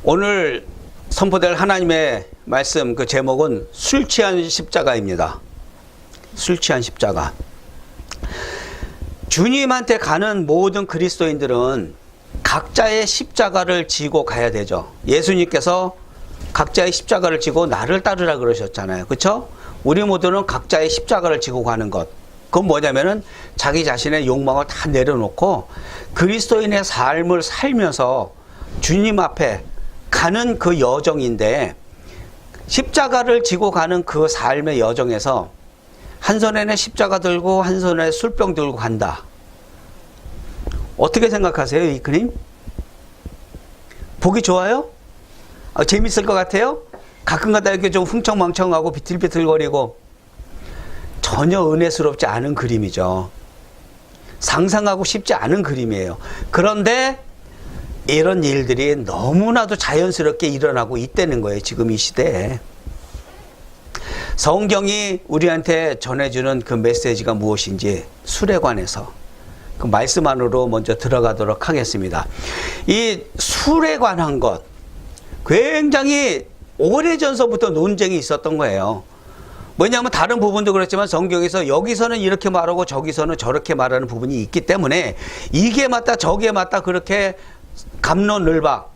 오늘 선포될 하나님의 말씀 그 제목은 술 취한 십자가입니다. 술 취한 십자가. 주님한테 가는 모든 그리스도인들은 각자의 십자가를 지고 가야 되죠. 예수님께서 각자의 십자가를 지고 나를 따르라 그러셨잖아요. 그렇죠? 우리 모두는 각자의 십자가를 지고 가는 것. 그건 뭐냐면은 자기 자신의 욕망을 다 내려놓고 그리스도인의 삶을 살면서 주님 앞에 가는 그 여정인데, 십자가를 지고 가는 그 삶의 여정에서 한 손에는 십자가 들고 한 손에 술병 들고 간다. 어떻게 생각하세요, 이 그림? 보기 좋아요? 재밌을 것 같아요? 가끔가다 이렇게 좀 흥청망청하고 비틀비틀거리고 전혀 은혜스럽지 않은 그림이죠. 상상하고 싶지 않은 그림이에요. 그런데 이런 일들이 너무나도 자연스럽게 일어나고 있다는 거예요, 지금 이 시대에. 성경이 우리한테 전해주는 그 메시지가 무엇인지 술에 관해서 그 말씀 안으로 먼저 들어가도록 하겠습니다. 이 술에 관한 것, 굉장히 오래전서부터 논쟁이 있었던 거예요. 뭐냐면 다른 부분도 그렇지만 성경에서 여기서는 이렇게 말하고 저기서는 저렇게 말하는 부분이 있기 때문에 이게 맞다 저게 맞다 그렇게 갑론을박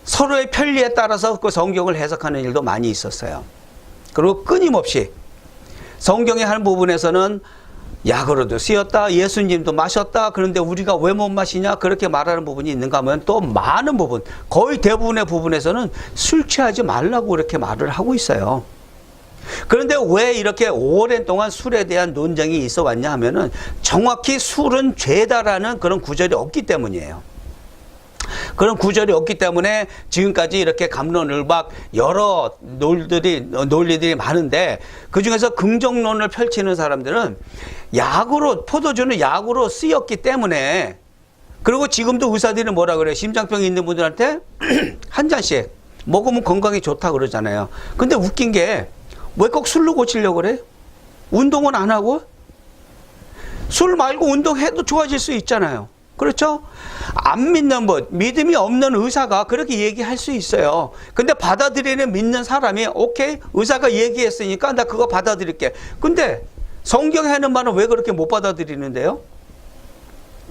서로의 편리에 따라서 그 성경을 해석하는 일도 많이 있었어요. 그리고 끊임없이 성경의 한 부분에서는 약으로도 쓰였다, 예수님도 마셨다, 그런데 우리가 왜 못 마시냐 그렇게 말하는 부분이 있는가 하면 또 많은 부분, 거의 대부분의 부분에서는 술 취하지 말라고 그렇게 말을 하고 있어요. 그런데 왜 이렇게 오랜 동안 술에 대한 논쟁이 있어 왔냐 하면은 정확히 술은 죄다라는 그런 구절이 없기 때문이에요. 그런 구절이 없기 때문에 지금까지 이렇게 갑론을박 여러 논리들이 많은데, 그 중에서 긍정론을 펼치는 사람들은 약으로, 포도주는 약으로 쓰였기 때문에, 그리고 지금도 의사들은 뭐라 그래요? 심장병이 있는 분들한테 한 잔씩 먹으면 건강에 좋다 그러잖아요. 근데 웃긴 게 왜 꼭 술로 고치려고 그래? 운동은 안 하고? 술 말고 운동해도 좋아질 수 있잖아요. 그렇죠? 안 믿는 분, 믿음이 없는 의사가 그렇게 얘기할 수 있어요. 근데 받아들이는 믿는 사람이 오케이, 의사가 얘기했으니까 나 그거 받아들일게. 근데 성경에 하는 말은 왜 그렇게 못 받아들이는데요?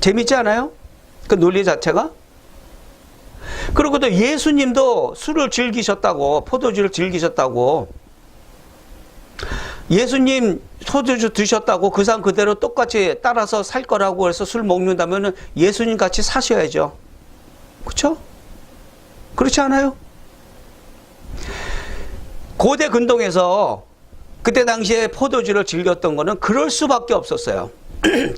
재밌지 않아요? 그 논리 자체가? 그리고 또 예수님도 술을 즐기셨다고, 포도주를 즐기셨다고, 예수님 소주 드셨다고 그 상 그대로 똑같이 따라서 살 거라고 해서 술 먹는다면 예수님 같이 사셔야죠. 그렇죠? 그렇지 않아요? 고대 근동에서 그때 당시에 포도주를 즐겼던 거는 그럴 수밖에 없었어요.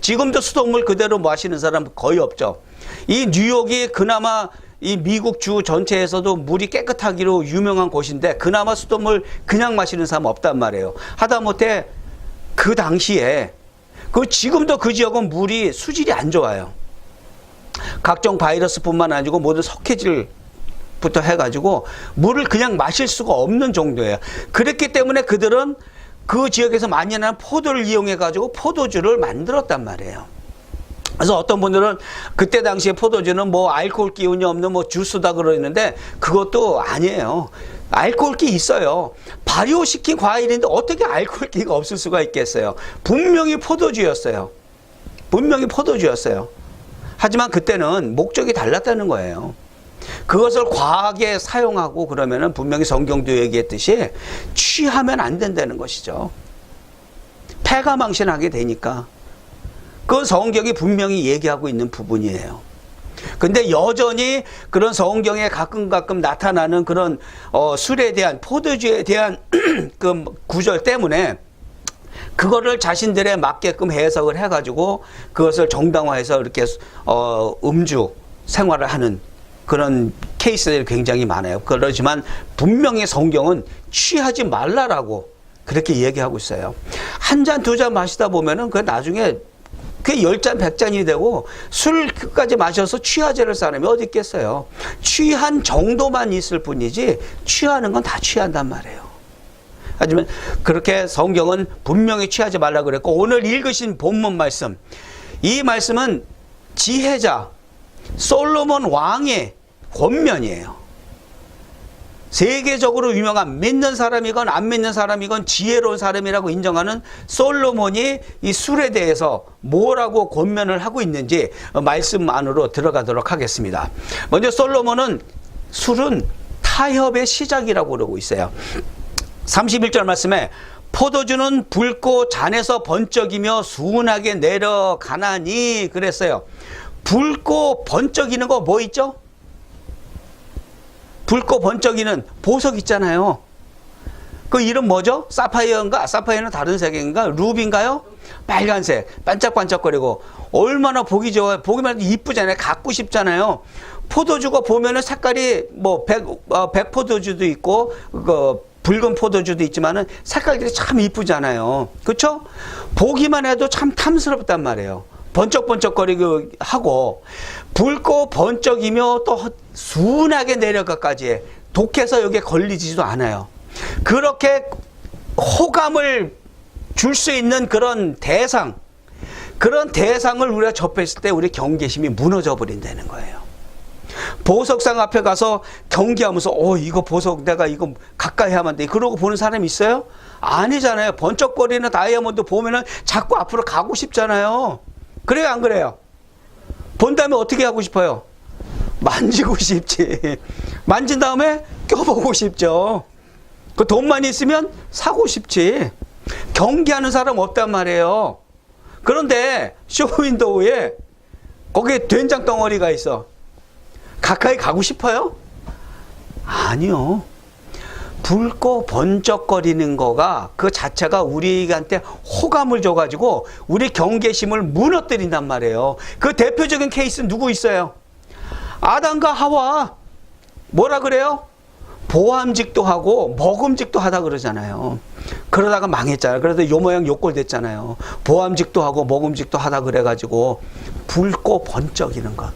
지금도 수돗물 그대로 마시는 사람 거의 없죠. 이 뉴욕이 그나마 이 미국 주 전체에서도 물이 깨끗하기로 유명한 곳인데 그나마 수돗물 그냥 마시는 사람 없단 말이에요. 하다못해 그 당시에, 그 지금도 그 지역은 물이 수질이 안 좋아요. 각종 바이러스뿐만 아니고 모든 석회질부터 해가지고 물을 그냥 마실 수가 없는 정도예요. 그렇기 때문에 그들은 그 지역에서 많이 나는 포도를 이용해가지고 포도주를 만들었단 말이에요. 그래서 어떤 분들은 그때 당시에 포도주는 뭐 알코올 기운이 없는 뭐 주스다 그러는데 그것도 아니에요. 알코올기 있어요. 발효시킨 과일인데 어떻게 알코올기가 없을 수가 있겠어요. 분명히 포도주였어요. 분명히 포도주였어요. 하지만 그때는 목적이 달랐다는 거예요. 그것을 과하게 사용하고 그러면은 분명히 성경도 얘기했듯이 취하면 안 된다는 것이죠. 패가망신하게 되니까. 그건 성경이 분명히 얘기하고 있는 부분이에요. 근데 여전히 그런 성경에 가끔 나타나는 그런 술에 대한, 포도주에 대한 그 구절 때문에 그거를 자신들에 맞게끔 해석을 해가지고 그것을 정당화해서 이렇게 음주 생활을 하는 그런 케이스들이 굉장히 많아요. 그렇지만 분명히 성경은 취하지 말라라고 그렇게 얘기하고 있어요. 한 잔, 두 잔 마시다 보면은 그 나중에 그게 10잔, 100잔이 되고 술까지 마셔서 취하제를 사람이 어디 있겠어요. 취한 정도만 있을 뿐이지 취하는 건 다 취한단 말이에요. 하지만 그렇게 성경은 분명히 취하지 말라고 그랬고, 오늘 읽으신 본문 말씀, 이 말씀은 지혜자 솔로몬 왕의 권면이에요. 세계적으로 유명한 믿는 사람이건 안 믿는 사람이건 지혜로운 사람이라고 인정하는 솔로몬이 이 술에 대해서 뭐라고 권면을 하고 있는지 말씀 안으로 들어가도록 하겠습니다. 먼저 솔로몬은 술은 타협의 시작이라고 그러고 있어요. 31절 말씀에 포도주는 붉고 잔에서 번쩍이며 순하게 내려가나니 그랬어요. 붉고 번쩍이는 거 뭐 있죠? 붉고 번쩍이는 보석 있잖아요. 그 이름 뭐죠? 사파이어인가? 사파이어는 다른 색인가? 루비인가요? 빨간색, 반짝반짝거리고 얼마나 보기 좋아요. 보기만 해도 이쁘잖아요. 갖고 싶잖아요. 포도주가 보면은 색깔이 뭐 백포도주도 있고 그 붉은 포도주도 있지만은 색깔들이 참 이쁘잖아요. 그렇죠? 보기만 해도 참 탐스럽단 말이에요. 번쩍번쩍거리고 하고 붉고 번쩍이며 또 순하게 내려가까지 해. 독해서 여기에 걸리지도 않아요. 그렇게 호감을 줄 수 있는 그런 대상, 그런 대상을 우리가 접했을 때 우리 경계심이 무너져 버린다는 거예요. 보석상 앞에 가서 경계하면서 이거 보석 내가 이거 가까이 하면 돼 그러고 보는 사람이 있어요? 아니잖아요. 번쩍거리는 다이아몬드 보면은 자꾸 앞으로 가고 싶잖아요. 그래요, 안 그래요? 본 다음에 어떻게 하고 싶어요? 만지고 싶지. 만진 다음에 껴보고 싶죠. 그 돈만 있으면 사고 싶지. 경계하는 사람 없단 말이에요. 그런데 쇼윈도우에 거기에 된장 덩어리가 있어. 가까이 가고 싶어요? 아니요. 붉고 번쩍거리는 거가 그 자체가 우리한테 호감을 줘가지고 우리 경계심을 무너뜨린단 말이에요. 그 대표적인 케이스는 누구 있어요? 아담과 하와. 뭐라 그래요? 보암직도 하고 먹음직도 하다 그러잖아요. 그러다가 망했잖아요. 그래서 요 모양 요꼴 됐잖아요. 보암직도 하고 먹음직도 하다 그래가지고 붉고 번쩍이는 것.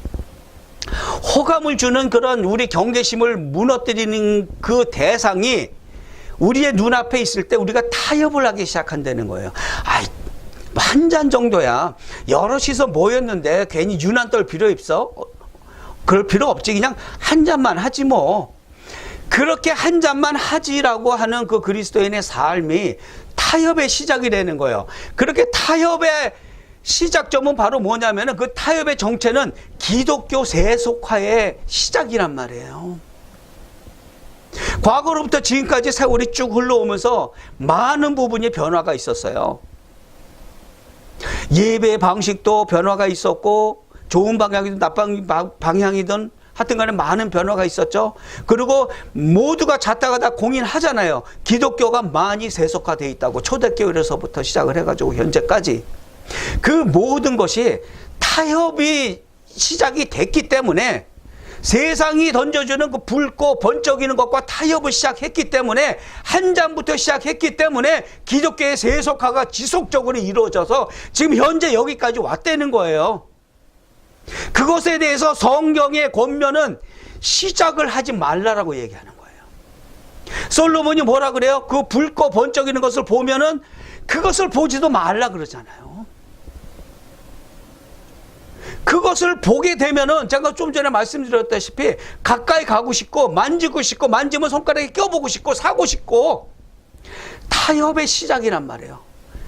호감을 주는 그런 우리 경계심을 무너뜨리는 그 대상이 우리의 눈앞에 있을 때 우리가 타협을 하기 시작한다는 거예요. 한 잔 정도야. 여럿이서 모였는데 괜히 유난 떨 필요 있어? 그럴 필요 없지. 그냥 한 잔만 하지 뭐. 그렇게 한 잔만 하지라고 하는 그 그리스도인의 삶이 타협의 시작이 되는 거예요. 그렇게 타협의 시작점은 바로 뭐냐면은 그 타협의 정체는 기독교 세속화의 시작이란 말이에요. 과거로부터 지금까지 세월이 쭉 흘러오면서 많은 부분이 변화가 있었어요. 예배 방식도 변화가 있었고 좋은 방향이든 나쁜 방향이든 하여튼 간에 많은 변화가 있었죠. 그리고 모두가 잤다가 다 공인하잖아요. 기독교가 많이 세속화되어 있다고 초대교회에서부터 시작을 해가지고 현재까지. 그 모든 것이 타협이 시작이 됐기 때문에 세상이 던져주는 그 붉고 번쩍이는 것과 타협을 시작했기 때문에 한 잔부터 시작했기 때문에 기독교의 세속화가 지속적으로 이루어져서 지금 현재 여기까지 왔다는 거예요. 그것에 대해서 성경의 권면은 시작을 하지 말라라고 얘기하는 거예요. 솔로몬이 뭐라 그래요? 그 붉고 번쩍이는 것을 보면은 그것을 보지도 말라 그러잖아요. 그것을 보게 되면은 제가 좀 전에 말씀드렸다시피 가까이 가고 싶고 만지고 싶고 만지면 손가락에 껴보고 싶고 사고 싶고 타협의 시작이란 말이에요.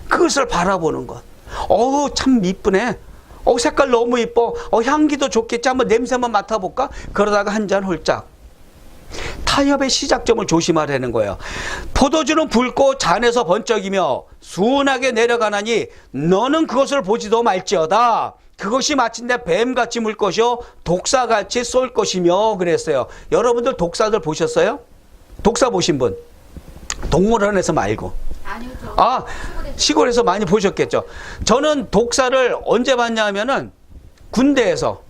그것을 바라보는 것. 참 이쁘네. 색깔 너무 이뻐. 향기도 좋겠지. 한번 냄새만 맡아볼까? 그러다가 한 잔 홀짝. 타협의 시작점을 조심하라는 거예요. 포도주는 붉고 잔에서 번쩍이며 순하게 내려가나니 너는 그것을 보지도 말지어다. 그것이 마침내 뱀같이 물 것이요 독사같이 쏠 것이며 그랬어요. 여러분들 독사들 보셨어요? 독사 보신 분? 동물원에서 말고. 아니요. 시골에서 많이 보셨겠죠. 저는 독사를 언제 봤냐 하면은 군대에서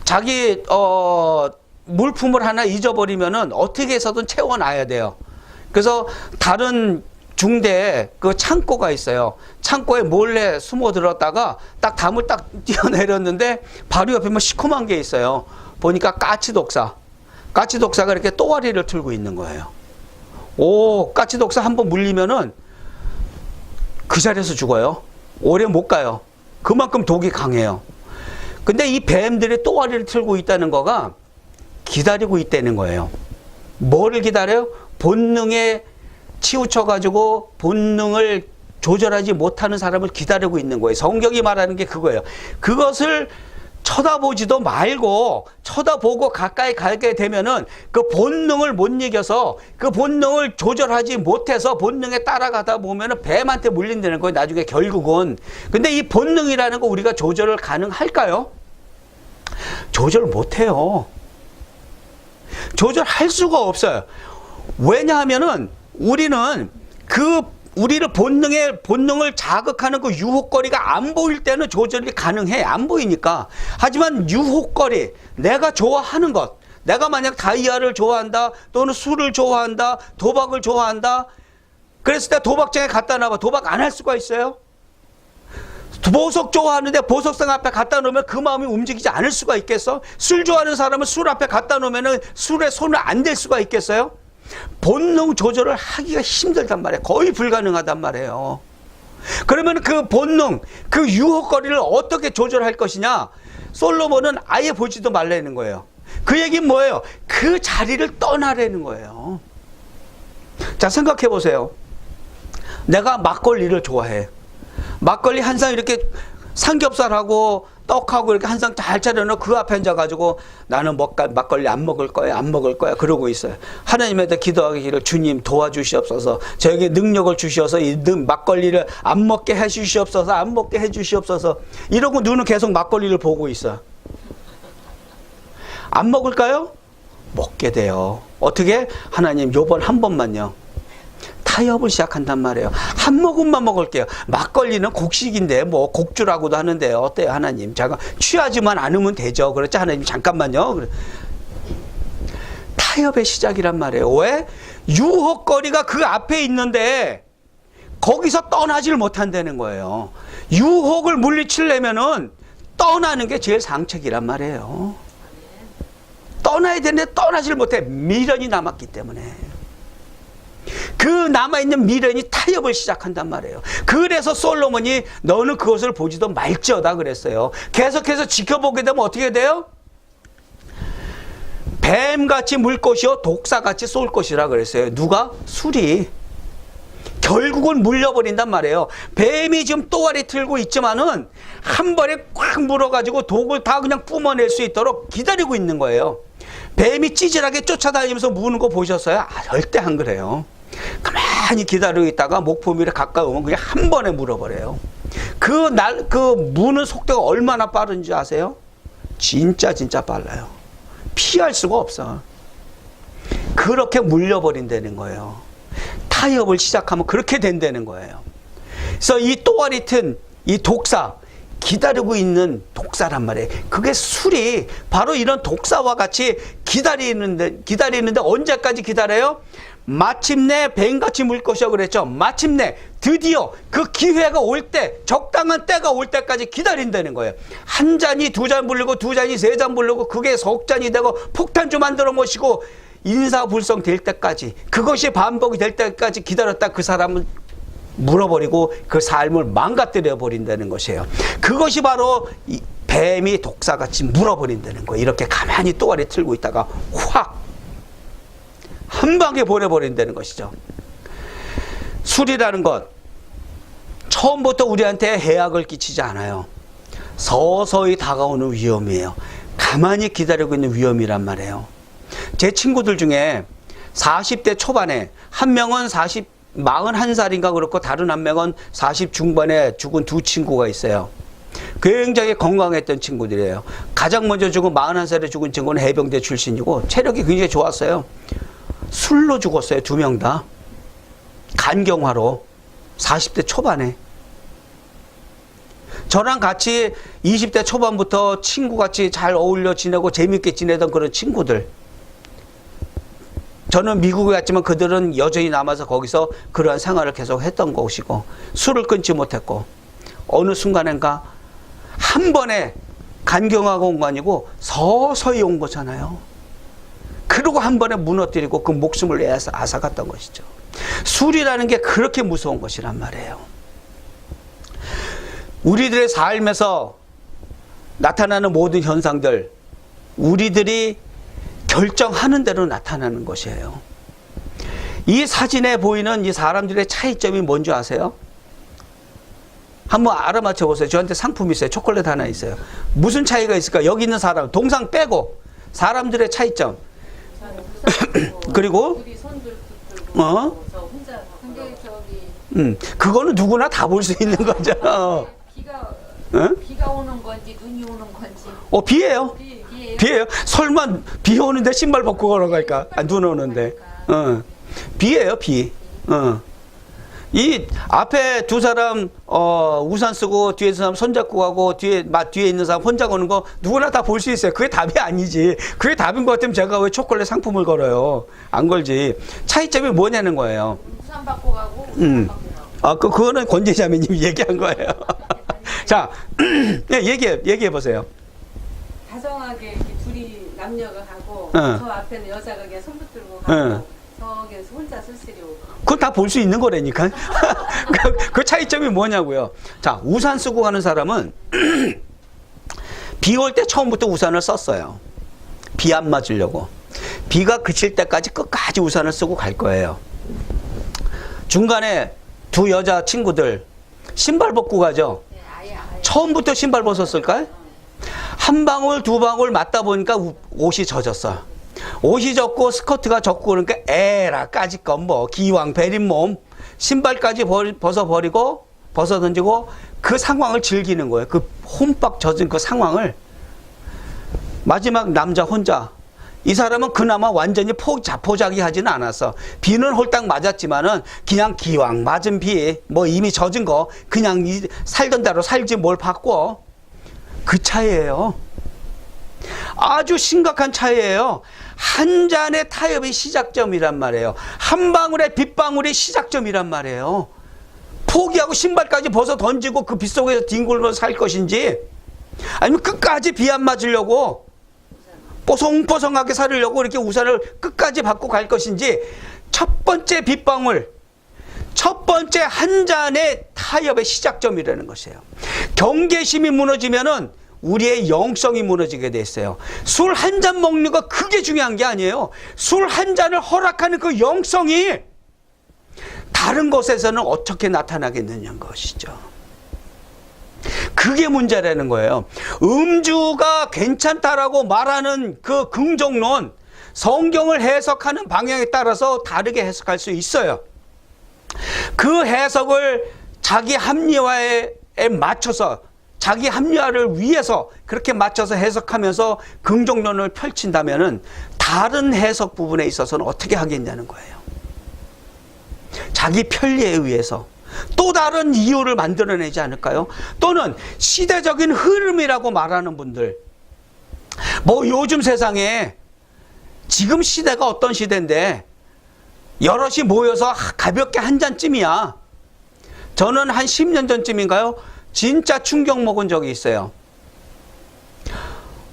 자기 물품을 하나 잊어버리면은 어떻게 해서든 채워놔야 돼요. 그래서 다른 중대에 그 창고가 있어요. 창고에 몰래 숨어 들었다가 딱 담을 딱 뛰어내렸는데 바로 옆에 뭐 시커먼 게 있어요. 보니까 까치독사가 이렇게 또아리를 틀고 있는 거예요. 까치독사 한번 물리면은 그 자리에서 죽어요. 오래 못 가요. 그만큼 독이 강해요. 근데 이 뱀들이 또아리를 틀고 있다는 거가 기다리고 있다는 거예요. 뭐를 기다려요? 본능에 치우쳐가지고 본능을 조절하지 못하는 사람을 기다리고 있는 거예요. 성경이 말하는 게 그거예요. 그것을 쳐다보지도 말고 쳐다보고 가까이 가게 되면은 그 본능을 못 이겨서 그 본능을 조절하지 못해서 본능에 따라가다 보면은 뱀한테 물린다는 거예요. 나중에 결국은. 근데 이 본능이라는 거 우리가 조절을 가능할까요? 조절 못해요. 조절할 수가 없어요. 왜냐하면은 우리를 본능을 자극하는 그 유혹거리가 안 보일 때는 조절이 가능해. 안 보이니까. 하지만 유혹거리, 내가 좋아하는 것, 내가 만약 다이아를 좋아한다, 또는 술을 좋아한다, 도박을 좋아한다, 그랬을 때 도박장에 갖다 놔봐. 도박 안 할 수가 있어요? 보석 좋아하는데 보석상 앞에 갖다 놓으면 그 마음이 움직이지 않을 수가 있겠어? 술 좋아하는 사람은 술 앞에 갖다 놓으면 술에 손을 안 댈 수가 있겠어요? 본능 조절을 하기가 힘들단 말이에요. 거의 불가능하단 말이에요. 그러면 그 본능, 그 유혹거리를 어떻게 조절할 것이냐? 솔로몬은 아예 보지도 말라는 거예요. 그 얘기는 뭐예요? 그 자리를 떠나라는 거예요. 자, 생각해 보세요. 내가 막걸리를 좋아해. 막걸리 한 상 이렇게 삼겹살하고 떡하고 이렇게 한 상 잘 차려놓고 그 앞에 앉아가지고 나는 막걸리 안 먹을 거야 그러고 있어요. 하나님한테 기도하기를 주님 도와주시옵소서, 저에게 능력을 주시어서 이 막걸리를 안 먹게 해주시옵소서, 안 먹게 해주시옵소서 이러고 눈은 계속 막걸리를 보고 있어. 안 먹을까요? 먹게 돼요. 어떻게? 하나님 요번 한 번만요. 타협을 시작한단 말이에요. 한 모금만 먹을게요. 막걸리는 곡식인데 뭐 곡주라고도 하는데 어때요 하나님? 잠깐 취하지만 않으면 되죠. 그렇지 하나님 잠깐만요. 타협의 시작이란 말이에요. 왜? 유혹거리가 그 앞에 있는데 거기서 떠나질 못한다는 거예요. 유혹을 물리치려면은 떠나는 게 제일 상책이란 말이에요. 떠나야 되는데 떠나질 못해. 미련이 남았기 때문에. 그 남아있는 미련이 타협을 시작한단 말이에요. 그래서 솔로몬이 너는 그것을 보지도 말지어다 그랬어요. 계속해서 지켜보게 되면 어떻게 돼요? 뱀같이 물 것이요 독사같이 쏠 것이라 그랬어요. 누가? 술이. 결국은 물려버린단 말이에요. 뱀이 지금 또아리 틀고 있지만은 한 번에 꽉 물어가지고 독을 다 그냥 뿜어낼 수 있도록 기다리고 있는 거예요. 뱀이 찌질하게 쫓아다니면서 무는 거 보셨어요? 절대 안 그래요. 가만히 기다리고 있다가 목포밀에 가까우면 그냥 한 번에 물어버려요. 그 무는 속도가 얼마나 빠른지 아세요? 진짜 빨라요. 피할 수가 없어. 그렇게 물려버린다는 거예요. 타협을 시작하면 그렇게 된다는 거예요. 그래서 이 또아리 튼 이 독사, 기다리고 있는 독사란 말이에요. 그게 술이 바로 이런 독사와 같이 기다리는데 언제까지 기다려요? 마침내 뱀같이 물 것이라고 그랬죠. 마침내 드디어 그 기회가 올 때, 적당한 때가 올 때까지 기다린다는 거예요. 한 잔이 두 잔 부르고 두 잔이 세 잔 부르고 그게 석 잔이 되고 폭탄주 만들어 모시고 인사불성 될 때까지, 그것이 반복이 될 때까지 기다렸다 그 사람은 물어버리고 그 삶을 망가뜨려 버린다는 것이에요. 그것이 바로 이 뱀이 독사같이 물어버린다는 거예요. 이렇게 가만히 또아리 틀고 있다가 확 한 방에 보내버린다는 것이죠. 술이라는 것 처음부터 우리한테 해악을 끼치지 않아요. 서서히 다가오는 위험이에요. 가만히 기다리고 있는 위험이란 말이에요. 제 친구들 중에 40대 초반에 한 명은 41살인가 그렇고 다른 한 명은 40 중반에 죽은 두 친구가 있어요. 굉장히 건강했던 친구들이에요. 가장 먼저 죽은 41살에 죽은 친구는 해병대 출신이고 체력이 굉장히 좋았어요. 술로 죽었어요. 두 명 다. 간경화로 40대 초반에. 저랑 같이 20대 초반부터 친구같이 잘 어울려 지내고 재밌게 지내던 그런 친구들. 저는 미국에 갔지만 그들은 여전히 남아서 거기서 그러한 생활을 계속 했던 것이고 술을 끊지 못했고 어느 순간인가 한 번에 간경화가 온 거 아니고 서서히 온 거잖아요. 그리고 한 번에 무너뜨리고 그 목숨을 내서 앗아갔던 것이죠. 술이라는 게 그렇게 무서운 것이란 말이에요. 우리들의 삶에서 나타나는 모든 현상들, 우리들이 결정하는 대로 나타나는 것이에요. 이 사진에 보이는 이 사람들의 차이점이 뭔지 아세요? 한번 알아맞혀 보세요. 저한테 상품이 있어요. 초콜릿 하나 있어요. 무슨 차이가 있을까? 여기 있는 사람, 동상 빼고 사람들의 차이점. 그리고 그거는 누구나 다 볼 수 있는 거죠. 비가 오는 건지 눈이 오는 건지. 비예요. 비예요. 설마 비 오는데 신발 벗고 걸어갈까? 눈 오는데. 비예요, 비. 이 앞에 두 사람 우산 쓰고 뒤에 사람 손잡고 가고 뒤에 있는 사람 혼자 거는 거 누구나 다 볼 수 있어요. 그게 답이 아니지. 그게 답인 것 같으면 제가 왜 초콜릿 상품을 걸어요? 안 걸지. 차이점이 뭐냐는 거예요. 우산 받고 가고 우산 받고 가고. 그거는 권재자매님이 얘기한 거예요. 자, 얘기해 보세요. 다정하게 이렇게 둘이 남녀가 가고 저 앞에는 여자가 그냥 손 붙들고 가고 저기에서 혼자 쓸쓸히 오고. 그거 다 볼 수 있는 거라니까. 그 차이점이 뭐냐고요. 자, 우산 쓰고 가는 사람은 비 올 때 처음부터 우산을 썼어요. 비 안 맞으려고. 비가 그칠 때까지 끝까지 우산을 쓰고 갈 거예요. 중간에 두 여자 친구들 신발 벗고 가죠. 처음부터 신발 벗었을까요? 한 방울 두 방울 맞다 보니까 옷이 젖었어. 옷이 젖고 스커트가 젖고 그러니까 에라까지 건 뭐 기왕 베린 몸 신발까지 벗어버리고 벗어 던지고 그 상황을 즐기는 거예요. 그 홈박 젖은 그 상황을. 마지막 남자 혼자. 이 사람은 그나마 완전히 포자기 하지는 않았어. 비는 홀딱 맞았지만은 그냥 기왕 맞은 비 뭐 이미 젖은 거 그냥 살던 대로 살지 뭘 바꿔. 그 차이예요. 아주 심각한 차이예요. 한 잔의 타협이 시작점이란 말이에요. 한 방울의 빗방울이 시작점이란 말이에요. 포기하고 신발까지 벗어 던지고 그 빗속에서 뒹굴면서 살 것인지 아니면 끝까지 비 안 맞으려고 뽀송뽀송하게 살으려고 이렇게 우산을 끝까지 받고 갈 것인지 첫 번째 빗방울, 첫 번째 한 잔의 타협의 시작점이라는 것이에요. 경계심이 무너지면은 우리의 영성이 무너지게 돼 있어요. 술 한 잔 먹는 거 그게 중요한 게 아니에요. 술 한 잔을 허락하는 그 영성이 다른 곳에서는 어떻게 나타나겠느냐는 것이죠. 그게 문제라는 거예요. 음주가 괜찮다라고 말하는 그 긍정론, 성경을 해석하는 방향에 따라서 다르게 해석할 수 있어요. 그 해석을 자기 합리화에 맞춰서 자기 합리화를 위해서 그렇게 맞춰서 해석하면서 긍정론을 펼친다면은 다른 해석 부분에 있어서는 어떻게 하겠냐는 거예요. 자기 편리에 의해서 또 다른 이유를 만들어내지 않을까요? 또는 시대적인 흐름이라고 말하는 분들, 뭐 요즘 세상에 지금 시대가 어떤 시대인데 여럿이 모여서 가볍게 한 잔쯤이야. 저는 한 10년 전쯤인가요? 진짜 충격 먹은 적이 있어요.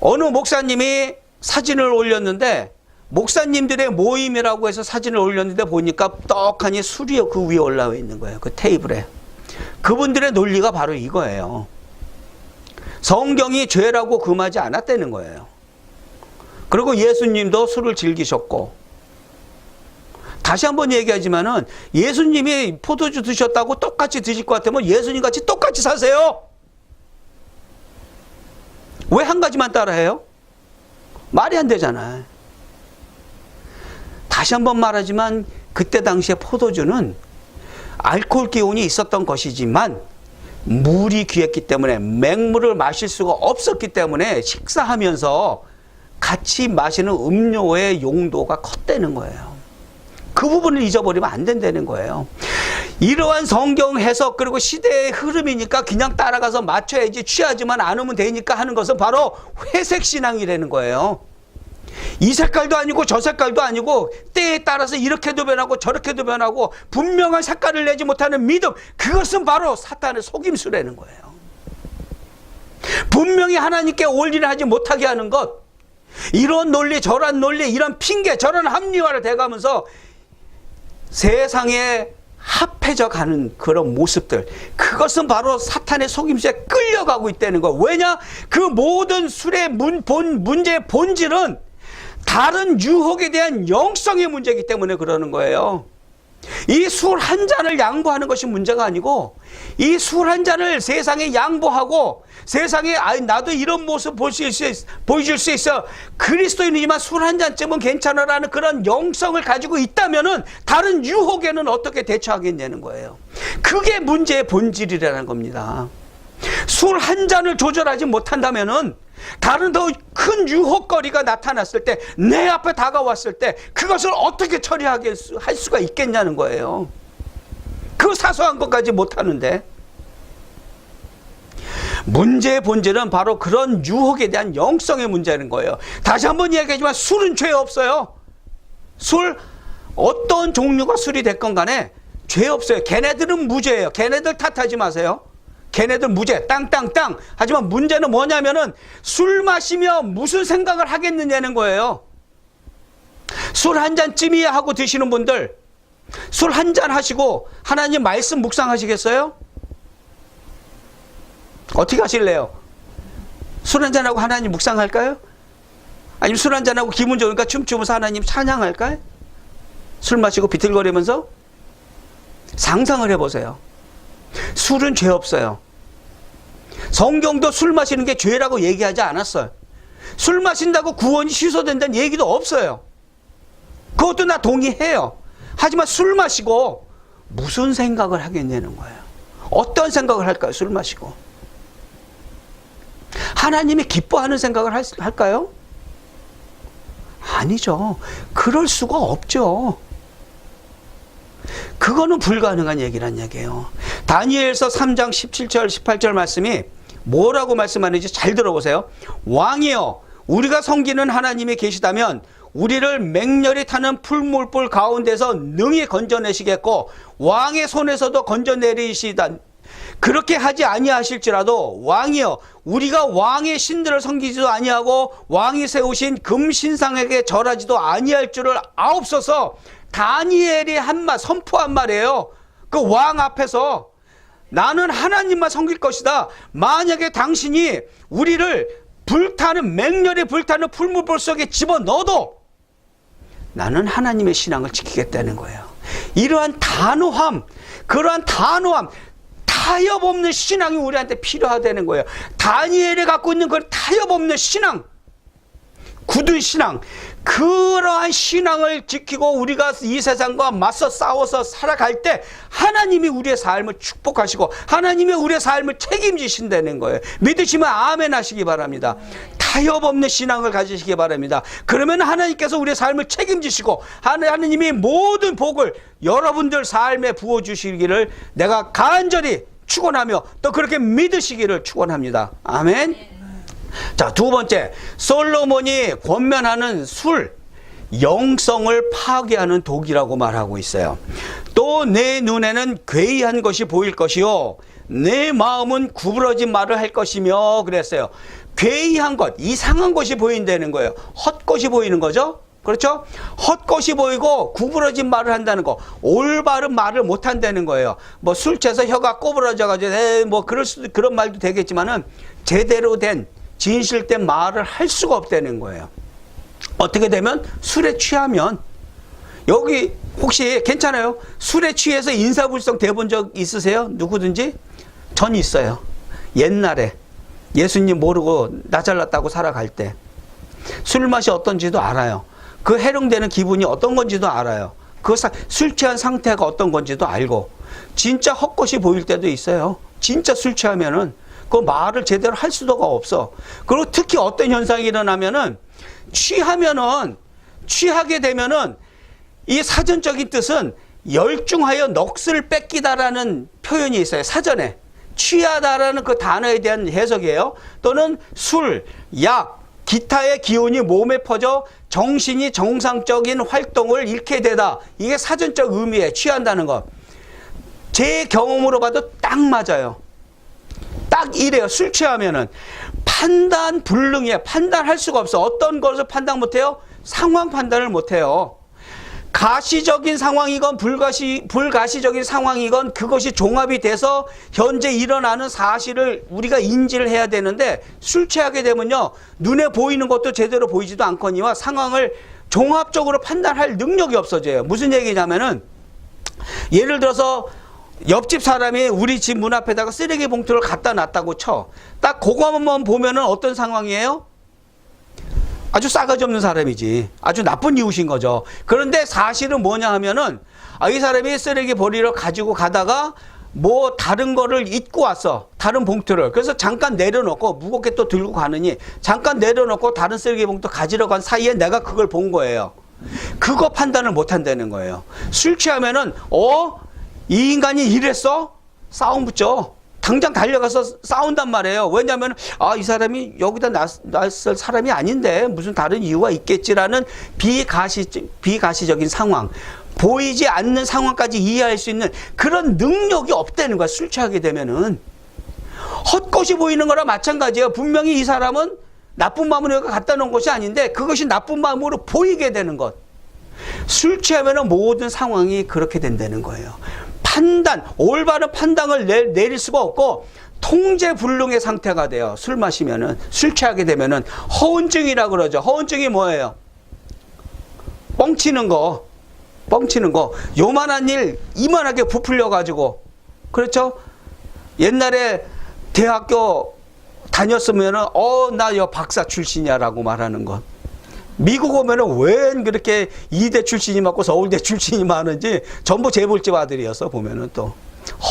어느 목사님이 사진을 올렸는데 목사님들의 모임이라고 해서 사진을 올렸는데 보니까 떡하니 술이 그 위에 올라와 있는 거예요. 그 테이블에. 그분들의 논리가 바로 이거예요. 성경이 죄라고 금하지 않았다는 거예요. 그리고 예수님도 술을 즐기셨고, 다시 한번 얘기하지만은 예수님이 포도주 드셨다고 똑같이 드실 것 같으면 예수님 같이 똑같이 사세요. 왜 한 가지만 따라해요? 말이 안 되잖아요. 다시 한번 말하지만 그때 당시에 포도주는 알코올 기운이 있었던 것이지만 물이 귀했기 때문에 맹물을 마실 수가 없었기 때문에 식사하면서 같이 마시는 음료의 용도가 컸다는 거예요. 그 부분을 잊어버리면 안 된다는 거예요. 이러한 성경 해석 그리고 시대의 흐름이니까 그냥 따라가서 맞춰야지, 취하지만 않으면 되니까 하는 것은 바로 회색 신앙이라는 거예요. 이 색깔도 아니고 저 색깔도 아니고 때에 따라서 이렇게도 변하고 저렇게도 변하고 분명한 색깔을 내지 못하는 믿음, 그것은 바로 사탄의 속임수라는 거예요. 분명히 하나님께 올인을 하지 못하게 하는 것, 이런 논리 저런 논리, 이런 핑계 저런 합리화를 대가면서 세상에 합해져 가는 그런 모습들, 그것은 바로 사탄의 속임수에 끌려가고 있다는 거. 왜냐? 그 모든 술의 문제의 본질은 다른 유혹에 대한 영성의 문제이기 때문에 그러는 거예요. 이 술 한 잔을 양보하는 것이 문제가 아니고 이 술 한 잔을 세상에 양보하고 세상에 나도 이런 모습 보여줄 수 있어. 그리스도인이지만 술 한 잔쯤은 괜찮아라는 그런 영성을 가지고 있다면은 다른 유혹에는 어떻게 대처하겠냐는 거예요. 그게 문제의 본질이라는 겁니다. 술 한 잔을 조절하지 못한다면은 다른 더 큰 유혹거리가 나타났을 때, 내 앞에 다가왔을 때 그것을 어떻게 처리하게 할 수가 있겠냐는 거예요. 그 사소한 것까지 못하는데. 문제의 본질은 바로 그런 유혹에 대한 영성의 문제인 거예요. 다시 한번 이야기하지만 술은 죄 없어요. 술 어떤 종류가 술이 됐건 간에 죄 없어요. 걔네들은 무죄예요. 걔네들 탓하지 마세요. 걔네들 무죄, 땅땅땅. 하지만 문제는 뭐냐면은 술 마시며 무슨 생각을 하겠느냐는 거예요. 술 한 잔쯤이야 하고 드시는 분들, 술 한 잔 하시고 하나님 말씀 묵상하시겠어요? 어떻게 하실래요? 술 한 잔하고 하나님 묵상할까요? 아니면 술 한 잔하고 기분 좋으니까 춤추면서 하나님 찬양할까요? 술 마시고 비틀거리면서? 상상을 해보세요. 술은 죄 없어요. 성경도 술 마시는 게 죄라고 얘기하지 않았어요. 술 마신다고 구원이 취소된다는 얘기도 없어요. 그것도 나 동의해요. 하지만 술 마시고 무슨 생각을 하겠냐는 거예요. 어떤 생각을 할까요? 술 마시고. 하나님이 기뻐하는 생각을 할까요? 아니죠. 그럴 수가 없죠. 그거는 불가능한 얘기란 얘기예요. 다니엘서 3장 17절 18절 말씀이 뭐라고 말씀하는지 잘 들어보세요. 왕이여, 우리가 섬기는 하나님이 계시다면 우리를 맹렬히 타는 풀물불 가운데서 능히 건져내시겠고 왕의 손에서도 건져내리시다. 그렇게 하지 아니하실지라도 왕이여, 우리가 왕의 신들을 섬기지도 아니하고 왕이 세우신 금신상에게 절하지도 아니할 줄을 아옵소서. 다니엘이 선포한 말이에요. 그 왕 앞에서 나는 하나님만 섬길 것이다. 만약에 당신이 우리를 맹렬히 불타는 풀무불 속에 집어넣어도 나는 하나님의 신앙을 지키겠다는 거예요. 이러한 단호함, 타협 없는 신앙이 우리한테 필요하다는 거예요. 다니엘이 갖고 있는 그 타협 없는 신앙, 굳은 신앙, 그러한 신앙을 지키고 우리가 이 세상과 맞서 싸워서 살아갈 때 하나님이 우리의 삶을 축복하시고 하나님이 우리의 삶을 책임지신다는 거예요. 믿으시면 아멘 하시기 바랍니다. 타협 없는 신앙을 가지시기 바랍니다. 그러면 하나님께서 우리의 삶을 책임지시고 하나님이 모든 복을 여러분들 삶에 부어주시기를 내가 간절히 축원하며 또 그렇게 믿으시기를 축원합니다. 아멘. 자, 두 번째, 솔로몬이 권면하는 술, 영성을 파괴하는 독이라고 말하고 있어요. 또 내 눈에는 괴이한 것이 보일 것이요 내 마음은 구부러진 말을 할 것이며 그랬어요. 괴이한 것, 이상한 것이 보인다는 거예요. 헛것이 보이는 거죠. 그렇죠? 헛것이 보이고 구부러진 말을 한다는 거, 올바른 말을 못 한다는 거예요. 뭐 술 취해서 혀가 꼬부러져가지고 뭐 그런 말도 되겠지만은 제대로 된 진실된 말을 할 수가 없다는 거예요. 어떻게 되면 술에 취하면, 여기 혹시 괜찮아요? 술에 취해서 인사불성 돼본 적 있으세요? 누구든지? 전 있어요. 옛날에 예수님 모르고 나 잘났다고 살아갈 때 술 맛이 어떤지도 알아요. 그 해롱되는 기분이 어떤 건지도 알아요. 술 취한 상태가 어떤 건지도 알고 진짜 헛것이 보일 때도 있어요. 진짜 술 취하면은 그 말을 제대로 할 수가 없어. 그리고 특히 어떤 현상이 일어나면은 취하게 되면은 이 사전적인 뜻은 열중하여 넋을 뺏기다라는 표현이 있어요. 사전에. 취하다라는 그 단어에 대한 해석이에요. 또는 술, 약, 기타의 기운이 몸에 퍼져 정신이 정상적인 활동을 잃게 되다. 이게 사전적 의미예요. 취한다는 것. 제 경험으로 봐도 딱 맞아요. 딱 이래요. 술 취하면은 판단 불능이에요. 판단할 수가 없어. 어떤 것을 판단 못해요? 상황 판단을 못해요. 가시적인 상황이건 불가시적인 상황이건 그것이 종합이 돼서 현재 일어나는 사실을 우리가 인지를 해야 되는데, 술 취하게 되면요, 눈에 보이는 것도 제대로 보이지도 않거니와 상황을 종합적으로 판단할 능력이 없어져요. 무슨 얘기냐면은, 예를 들어서 옆집 사람이 우리 집 문 앞에다가 쓰레기 봉투를 갖다 놨다고 쳐. 딱 그거만 보면은 어떤 상황이에요? 아주 싸가지 없는 사람이지. 아주 나쁜 이웃인 거죠. 그런데 사실은 뭐냐 하면은, 이 사람이 쓰레기 버리러 가지고 가다가 뭐 다른 거를 잊고 왔어. 다른 봉투를. 그래서 잠깐 내려놓고 무겁게 또 들고 가느니 잠깐 내려놓고 다른 쓰레기 봉투 가지러 간 사이에 내가 그걸 본 거예요. 그거 판단을 못 한다는 거예요. 술 취하면은, 이 인간이 이랬어? 싸움 붙죠. 당장 달려가서 싸운단 말이에요. 왜냐하면 이 사람이 여기다 놨을 사람이 아닌데 무슨 다른 이유가 있겠지라는 비가시적인 상황, 보이지 않는 상황까지 이해할 수 있는 그런 능력이 없다는 거야. 술 취하게 되면은 헛것이 보이는 거랑 마찬가지예요. 분명히 이 사람은 나쁜 마음으로 여기 갖다 놓은 것이 아닌데 그것이 나쁜 마음으로 보이게 되는 것. 술 취하면은 모든 상황이 그렇게 된다는 거예요. 올바른 판단을 내릴 수가 없고 통제불능의 상태가 돼요. 술 마시면은, 술 취하게 되면은 허언증이라 그러죠. 허언증이 뭐예요? 뻥치는 거. 요만한 일 이만하게 부풀려 가지고, 그렇죠? 옛날에 대학교 다녔으면은 나 박사 출신이야라고 말하는 것. 미국 오면은 왜 그렇게 이대 출신이 많고 서울대 출신이 많은지 전부 재벌집 아들이었어. 보면은 또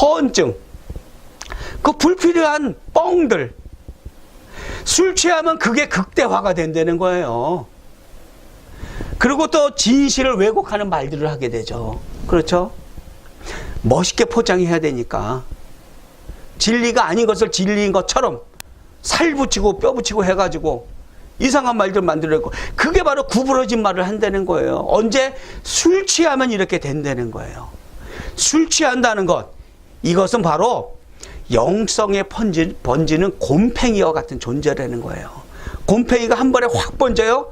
허언증, 그 불필요한 뻥들. 술 취하면 그게 극대화가 된다는 거예요. 그리고 또 진실을 왜곡하는 말들을 하게 되죠. 그렇죠? 멋있게 포장해야 되니까 진리가 아닌 것을 진리인 것처럼 살 붙이고 뼈 붙이고 해가지고 이상한 말들 만들어냈고, 그게 바로 구부러진 말을 한다는 거예요. 언제? 술 취하면 이렇게 된다는 거예요. 술 취한다는 것, 이것은 바로 영성에 번지는 곰팽이와 같은 존재라는 거예요. 곰팽이가 한 번에 확 번져요?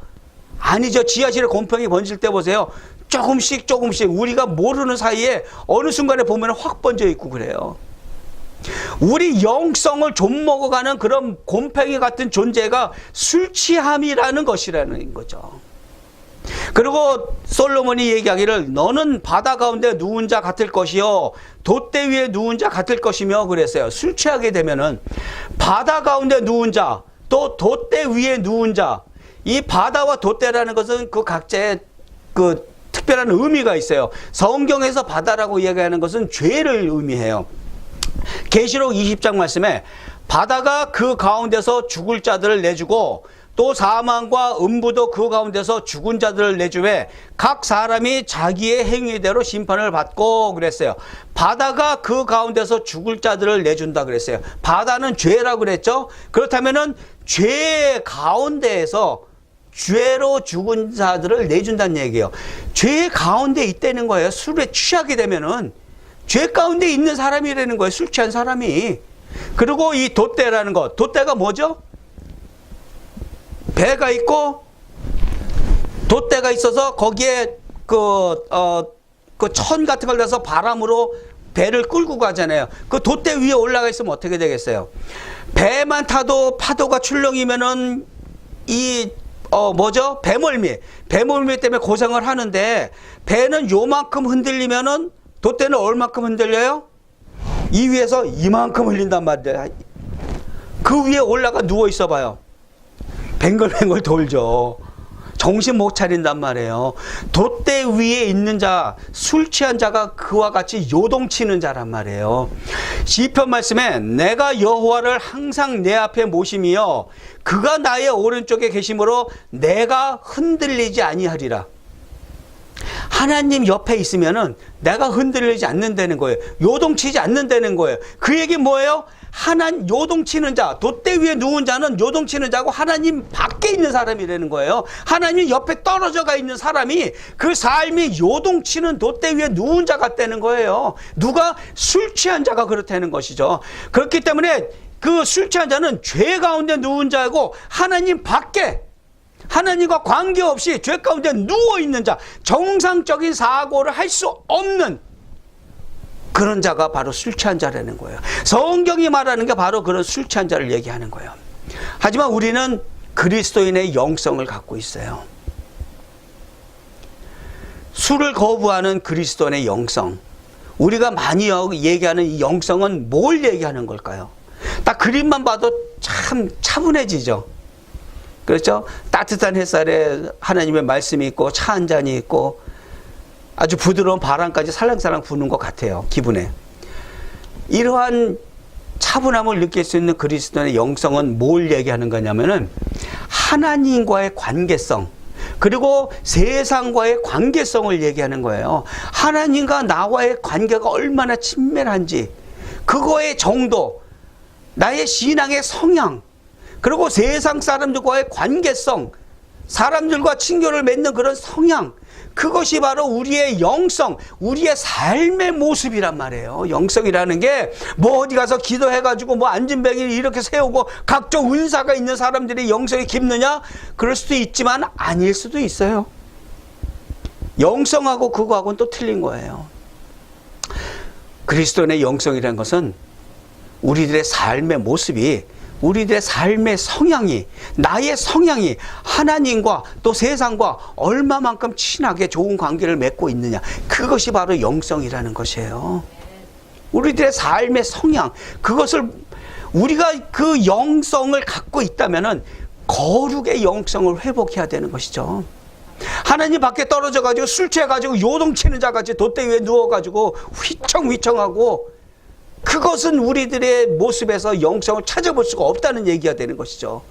아니죠. 지하실에 곰팽이 번질 때 보세요. 조금씩 우리가 모르는 사이에 어느 순간에 보면 확 번져 있고 그래요. 우리 영성을 좀 먹어가는 그런 곰팽이 같은 존재가 술 취함이라는 것이라는 거죠. 그리고 솔로몬이 얘기하기를 너는 바다 가운데 누운 자 같을 것이요 돛대 위에 누운 자 같을 것이며 그랬어요. 술 취하게 되면은 바다 가운데 누운 자, 또 돛대 위에 누운 자, 이 바다와 돛대라는 것은 그 각자의 그 특별한 의미가 있어요. 성경에서 바다라고 이야기하는 것은 죄를 의미해요. 계시록 20장 말씀에 바다가 그 가운데서 죽을 자들을 내주고 또 사망과 음부도 그 가운데서 죽은 자들을 내주에 각 사람이 자기의 행위대로 심판을 받고 그랬어요. 바다가 그 가운데서 죽을 자들을 내준다 그랬어요. 바다는 죄라고 그랬죠. 그렇다면은 죄 가운데에서 죄로 죽은 자들을 내준다는 얘기예요. 죄 가운데 있다는 거예요. 술에 취하게 되면은 죄 가운데 있는 사람이라는 거예요. 술 취한 사람이. 그리고 이 돛대라는 것. 돛대가 뭐죠? 배가 있고 돛대가 있어서 거기에 그 천 같은 걸 넣어서 바람으로 배를 끌고 가잖아요. 그 돛대 위에 올라가 있으면 어떻게 되겠어요? 배만 타도 파도가 출렁이면은 배멀미 때문에 고생을 하는데 배는 요만큼 흔들리면은 돛대는 얼마큼 흔들려요? 이 위에서 이만큼 흘린단 말이에요. 그 위에 올라가 누워 있어 봐요. 뱅글뱅글 돌죠. 정신 못 차린단 말이에요. 돛대 위에 있는 자, 술 취한 자가 그와 같이 요동치는 자란 말이에요. 시편 말씀에 내가 여호와를 항상 내 앞에 모심이여 그가 나의 오른쪽에 계심으로 내가 흔들리지 아니하리라. 하나님 옆에 있으면은 내가 흔들리지 않는다는 거예요. 요동치지 않는다는 거예요. 그 얘기 뭐예요? 요동치는 자, 돛대 위에 누운 자는 요동치는 자고 하나님 밖에 있는 사람이라는 거예요. 하나님 옆에 떨어져가 있는 사람이 그 삶이 요동치는 돛대 위에 누운 자 같다는 거예요. 누가? 술 취한 자가 그렇다는 것이죠. 그렇기 때문에 그 술 취한 자는 죄 가운데 누운 자고 하나님 밖에, 하나님과 관계없이 죄 가운데 누워있는 자, 정상적인 사고를 할 수 없는 그런 자가 바로 술 취한 자라는 거예요. 성경이 말하는 게 바로 그런 술 취한 자를 얘기하는 거예요. 하지만 우리는 그리스도인의 영성을 갖고 있어요. 술을 거부하는 그리스도인의 영성, 우리가 많이 얘기하는 이 영성은 뭘 얘기하는 걸까요? 딱 그림만 봐도 참 차분해지죠. 그렇죠? 따뜻한 햇살에 하나님의 말씀이 있고 차 한 잔이 있고 아주 부드러운 바람까지 살랑살랑 부는 것 같아요. 기분에. 이러한 차분함을 느낄 수 있는 그리스도인의 영성은 뭘 얘기하는 거냐면은 하나님과의 관계성, 그리고 세상과의 관계성을 얘기하는 거예요. 하나님과 나와의 관계가 얼마나 친밀한지, 그거의 정도, 나의 신앙의 성향, 그리고 세상 사람들과의 관계성, 사람들과 친교를 맺는 그런 성향, 그것이 바로 우리의 영성, 우리의 삶의 모습이란 말이에요. 영성이라는 게 뭐 어디 가서 기도해가지고 뭐 안진뱅이를 이렇게 세우고 각종 은사가 있는 사람들이 영성이 깊느냐? 그럴 수도 있지만 아닐 수도 있어요. 영성하고 그거하고는 또 틀린 거예요. 그리스도인의 영성이라는 것은 우리들의 삶의 모습이, 우리들의 삶의 성향이, 나의 성향이 하나님과 또 세상과 얼마만큼 친하게 좋은 관계를 맺고 있느냐, 그것이 바로 영성이라는 것이에요. 우리들의 삶의 성향, 그것을 우리가 그 영성을 갖고 있다면은 거룩의 영성을 회복해야 되는 것이죠. 하나님 밖에 떨어져 가지고 술 취해 가지고 요동치는 자같이 돛대 위에 누워 가지고 휘청휘청하고, 그것은 우리들의 모습에서 영성을 찾아볼 수가 없다는 얘기가 되는 것이죠.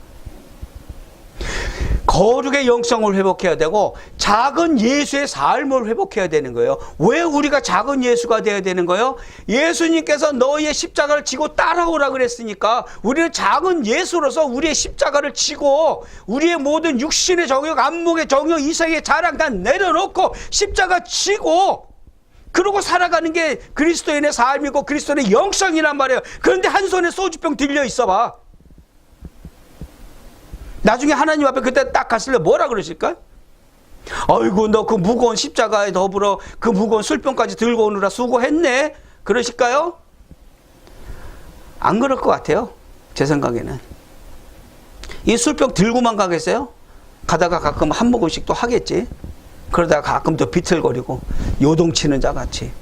거룩의 영성을 회복해야 되고 작은 예수의 삶을 회복해야 되는 거예요. 왜 우리가 작은 예수가 되어야 되는 거예요? 예수님께서 너희의 십자가를 지고 따라오라 그랬으니까 우리는 작은 예수로서 우리의 십자가를 지고 우리의 모든 육신의 정욕, 안목의 정욕, 이성의 자랑 다 내려놓고 십자가 지고 그러고 살아가는 게 그리스도인의 삶이고 그리스도인의 영성이란 말이에요. 그런데 한 손에 소주병 들려 있어봐. 나중에 하나님 앞에 그때 딱 갔을 때 뭐라 그러실까? 아이고 너 그 무거운 십자가에 더불어 그 무거운 술병까지 들고 오느라 수고했네, 그러실까요? 안 그럴 것 같아요. 제 생각에는. 이 술병 들고만 가겠어요? 가다가 가끔 한 모금씩 또 하겠지. 그러다가 가끔 또 비틀거리고 요동치는 자같이.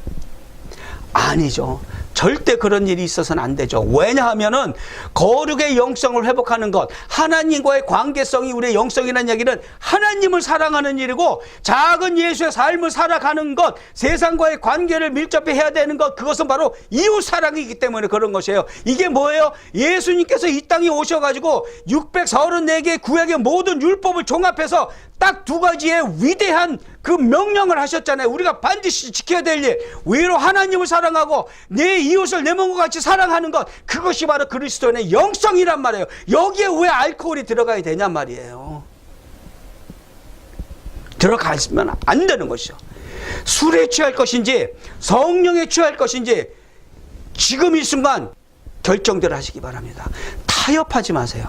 아니죠. 절대 그런 일이 있어서는 안 되죠. 왜냐하면은 거룩의 영성을 회복하는 것, 하나님과의 관계성이 우리의 영성이라는 얘기는 하나님을 사랑하는 일이고, 작은 예수의 삶을 살아가는 것, 세상과의 관계를 밀접히 해야 되는 것, 그것은 바로 이웃 사랑이기 때문에 그런 것이에요. 이게 뭐예요? 예수님께서 이 땅에 오셔가지고 634개의 구약의 모든 율법을 종합해서 딱 두 가지의 위대한 그 명령을 하셨잖아요. 우리가 반드시 지켜야 될 일, 위로 하나님을 사랑하고 내 이웃을 내 몸과 같이 사랑하는 것, 그것이 바로 그리스도인의 영성이란 말이에요. 여기에 왜 알코올이 들어가야 되냐 말이에요. 들어가면 안 되는 것이죠. 술에 취할 것인지 성령에 취할 것인지 지금 이 순간 결정들 하시기 바랍니다. 타협하지 마세요.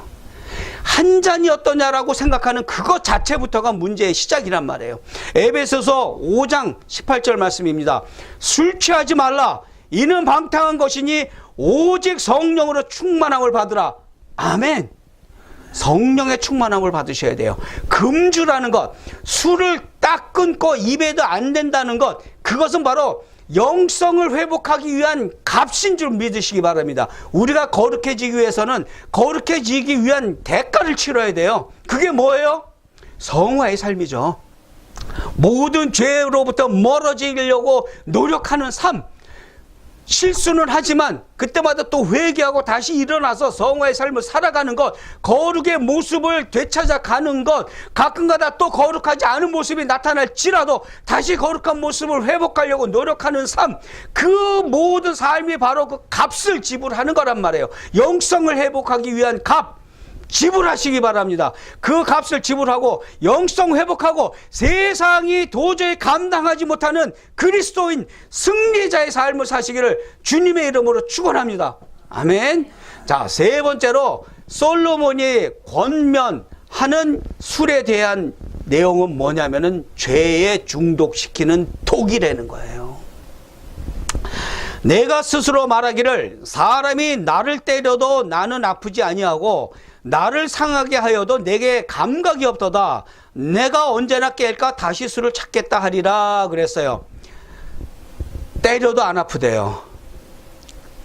한 잔이 어떠냐라고 생각하는 그것 자체부터가 문제의 시작이란 말이에요. 에베소서 5장 18절 말씀입니다. 술 취하지 말라. 이는 방탕한 것이니 오직 성령으로 충만함을 받으라. 아멘. 성령의 충만함을 받으셔야 돼요. 금주라는 것, 술을 딱 끊고 입에도 안 된다는 것, 그것은 바로 영성을 회복하기 위한 값인 줄 믿으시기 바랍니다. 우리가 거룩해지기 위해서는 거룩해지기 위한 대가를 치러야 돼요. 그게 뭐예요? 성화의 삶이죠. 모든 죄로부터 멀어지려고 노력하는 삶. 실수는 하지만 그때마다 또 회개하고 다시 일어나서 성화의 삶을 살아가는 것, 거룩의 모습을 되찾아가는 것, 가끔가다 또 거룩하지 않은 모습이 나타날지라도 다시 거룩한 모습을 회복하려고 노력하는 삶, 그 모든 삶이 바로 그 값을 지불하는 거란 말이에요. 영성을 회복하기 위한 값 지불하시기 바랍니다. 그 값을 지불하고 영성 회복하고 세상이 도저히 감당하지 못하는 그리스도인 승리자의 삶을 사시기를 주님의 이름으로 축원합니다. 아멘. 자, 세 번째로 솔로몬이 권면한 하는 술에 대한 내용은 뭐냐면은 죄에 중독시키는 독이라는 거예요. 내가 스스로 말하기를 사람이 나를 때려도 나는 아프지 아니하고 나를 상하게 하여도 내게 감각이 없도다. 내가 언제나 깰까 다시 술을 찾겠다 하리라 그랬어요. 때려도 안 아프대요.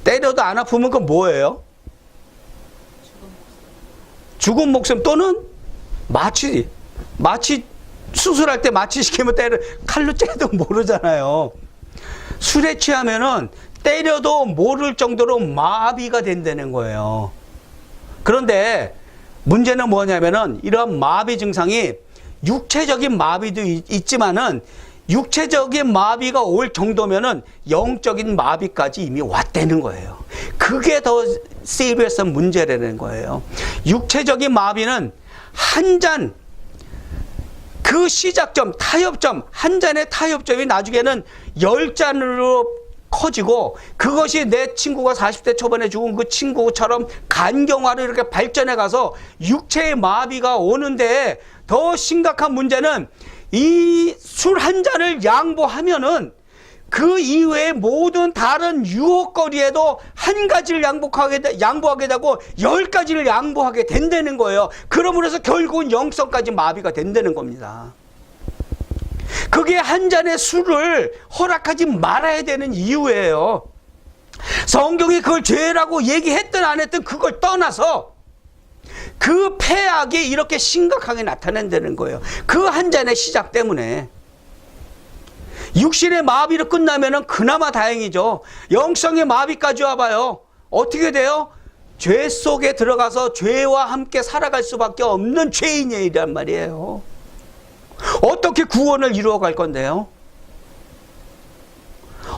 때려도 안 아프면 그건 뭐예요? 죽은 목숨 또는 마취 수술할 때 마취 시키면 칼로 째도 모르잖아요. 술에 취하면은 때려도 모를 정도로 마비가 된다는 거예요. 그런데 문제는 뭐냐면은 이런 마비 증상이 육체적인 마비도 있지만은 육체적인 마비가 올 정도면은 영적인 마비까지 이미 왔다는 거예요. 그게 더 시리어스한 문제라는 거예요. 육체적인 마비는 한 잔, 그 시작점, 타협점, 한 잔의 타협점이 나중에는 10잔으로 커지고 그것이 내 친구가 40대 초반에 죽은 그 친구처럼 간경화로 이렇게 발전해 가서 육체의 마비가 오는데 더 심각한 문제는 이 술 한 잔을 양보하면은 그 이외의 모든 다른 유혹거리에도 한 가지를 양보하게 되고 10가지를 양보하게 된다는 거예요. 그러므로 해서 결국은 영성까지 마비가 된다는 겁니다. 그게 한 잔의 술을 허락하지 말아야 되는 이유예요. 성경이 그걸 죄라고 얘기했든 안 했든 그걸 떠나서 그 폐악이 이렇게 심각하게 나타낸다는 거예요. 그 한 잔의 시작 때문에. 육신의 마비로 끝나면은 그나마 다행이죠. 영성의 마비까지 와봐요. 어떻게 돼요? 죄 속에 들어가서 죄와 함께 살아갈 수밖에 없는 죄인이란 말이에요. 어떻게 구원을 이루어 갈 건데요?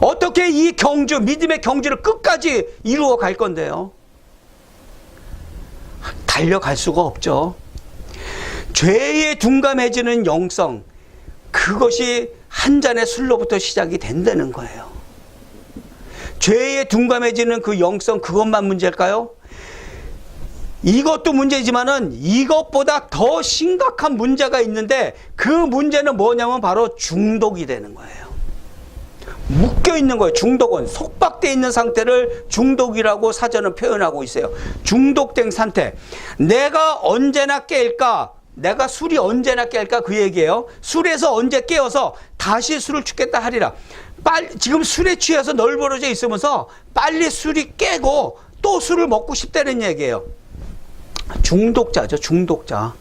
어떻게 이 경주, 믿음의 경주를 끝까지 이루어 갈 건데요? 달려갈 수가 없죠. 죄에 둔감해지는 영성, 그것이 한 잔의 술로부터 시작이 된다는 거예요. 죄에 둔감해지는 그 영성, 그것만 문제일까요? 이것도 문제지만은 이것보다 더 심각한 문제가 있는데 그 문제는 뭐냐면 바로 중독이 되는 거예요. 묶여 있는 거예요. 중독은 속박되어 있는 상태를 중독이라고 사전은 표현하고 있어요. 중독된 상태. 내가 언제나 깰까? 내가 술이 언제나 깰까? 그 얘기예요. 술에서 언제 깨어서 다시 술을 죽겠다 하리라. 지금 술에 취해서 널브러져 있으면서 빨리 술이 깨고 또 술을 먹고 싶다는 얘기예요. 중독자죠. 중독자.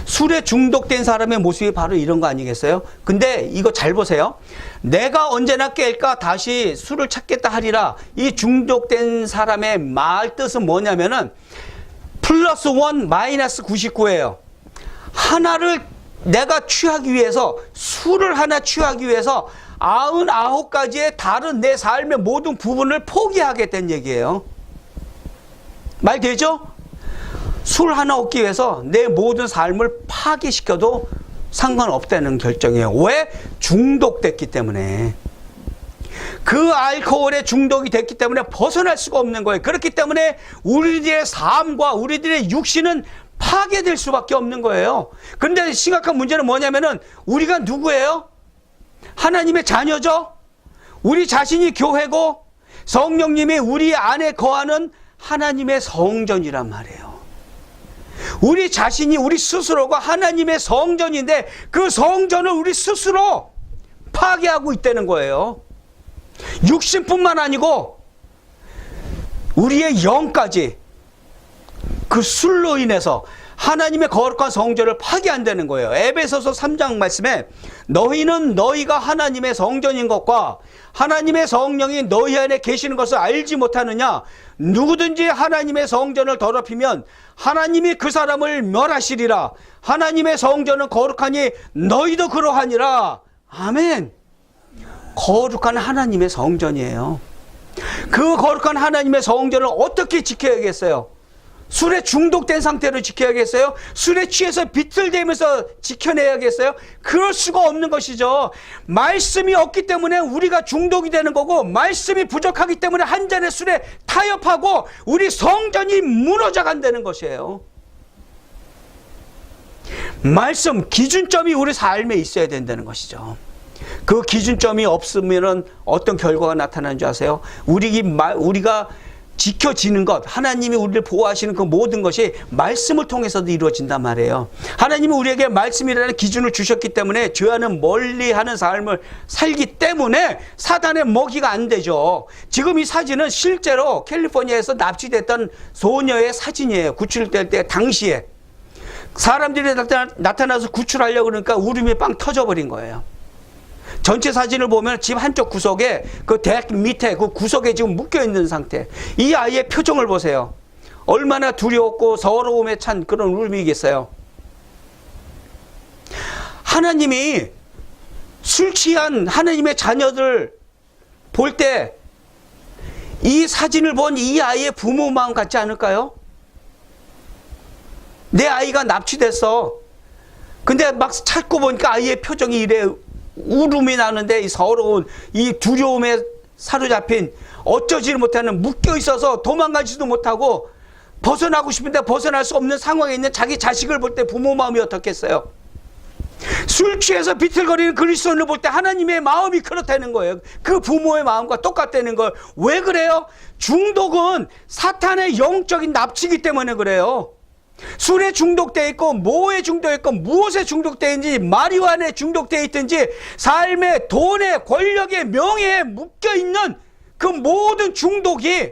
술에 중독된 사람의 모습이 바로 이런 거 아니겠어요? 근데 이거 잘 보세요. 내가 언제나 깰까 다시 술을 찾겠다 하리라. 이 중독된 사람의 말 뜻은 뭐냐면은 플러스 1 마이너스 99예요. 하나를 내가 취하기 위해서, 술을 하나 취하기 위해서 99가지의 다른 내 삶의 모든 부분을 포기하게 된 얘기예요. 말 되죠? 술 하나 얻기 위해서 내 모든 삶을 파괴시켜도 상관없다는 결정이에요. 왜? 중독됐기 때문에. 그 알코올에 중독이 됐기 때문에 벗어날 수가 없는 거예요. 그렇기 때문에 우리들의 삶과 우리들의 육신은 파괴될 수밖에 없는 거예요. 그런데 심각한 문제는 뭐냐면은 우리가 누구예요? 하나님의 자녀죠? 우리 자신이 교회고 성령님이 우리 안에 거하는 하나님의 성전이란 말이에요. 우리 자신이 우리 스스로가 하나님의 성전인데 그 성전을 우리 스스로 파괴하고 있다는 거예요. 육신뿐만 아니고 우리의 영까지 그 술로 인해서 하나님의 거룩한 성전을 파괴한다는 거예요. 에베소서 3장 말씀에 너희는 너희가 하나님의 성전인 것과 하나님의 성령이 너희 안에 계시는 것을 알지 못하느냐. 누구든지 하나님의 성전을 더럽히면 하나님이 그 사람을 멸하시리라. 하나님의 성전은 거룩하니 너희도 그러하니라. 아멘. 거룩한 하나님의 성전이에요. 그 거룩한 하나님의 성전을 어떻게 지켜야겠어요? 술에 중독된 상태로 지켜야겠어요? 술에 취해서 비틀대면서 지켜내야겠어요? 그럴 수가 없는 것이죠. 말씀이 없기 때문에 우리가 중독이 되는 거고, 말씀이 부족하기 때문에 한 잔의 술에 타협하고 우리 성전이 무너져 간다는 것이에요. 말씀, 기준점이 우리 삶에 있어야 된다는 것이죠. 그 기준점이 없으면 어떤 결과가 나타나는 줄 아세요? 우리가 지켜지는 것, 하나님이 우리를 보호하시는 그 모든 것이 말씀을 통해서도 이루어진단 말이에요. 하나님이 우리에게 말씀이라는 기준을 주셨기 때문에 죄와는 멀리하는 삶을 살기 때문에 사단의 먹이가 안 되죠. 지금 이 사진은 실제로 캘리포니아에서 납치됐던 소녀의 사진이에요. 구출될 때 당시에. 사람들이 나타나서 구출하려고 그러니까 울음이 빵 터져버린 거예요. 전체 사진을 보면 집 한쪽 구석에 그 덱 밑에 그 구석에 지금 묶여있는 상태. 이 아이의 표정을 보세요. 얼마나 두려웠고 서러움에 찬 그런 울음이겠어요. 하나님이 술 취한 하나님의 자녀들 볼 때 이 사진을 본 이 아이의 부모 마음 같지 않을까요? 내 아이가 납치됐어. 근데 막 찾고 보니까 아이의 표정이 이래. 울음이 나는데 이 서러운 이 두려움에 사로잡힌 어쩌지를 못하는 묶여 있어서 도망가지도 못하고 벗어나고 싶은데 벗어날 수 없는 상황에 있는 자기 자식을 볼 때 부모 마음이 어떻겠어요? 술 취해서 비틀거리는 그리스도인을 볼 때 하나님의 마음이 그렇다는 거예요. 그 부모의 마음과 똑같다는 걸. 왜 그래요? 중독은 사탄의 영적인 납치이기 때문에 그래요. 술에 중독되어 있고 뭐에 중독되어 있고 무엇에 중독되어 있는지 마리화나에 중독되어 있든지 삶의 돈에 권력에 명예에 묶여있는 그 모든 중독이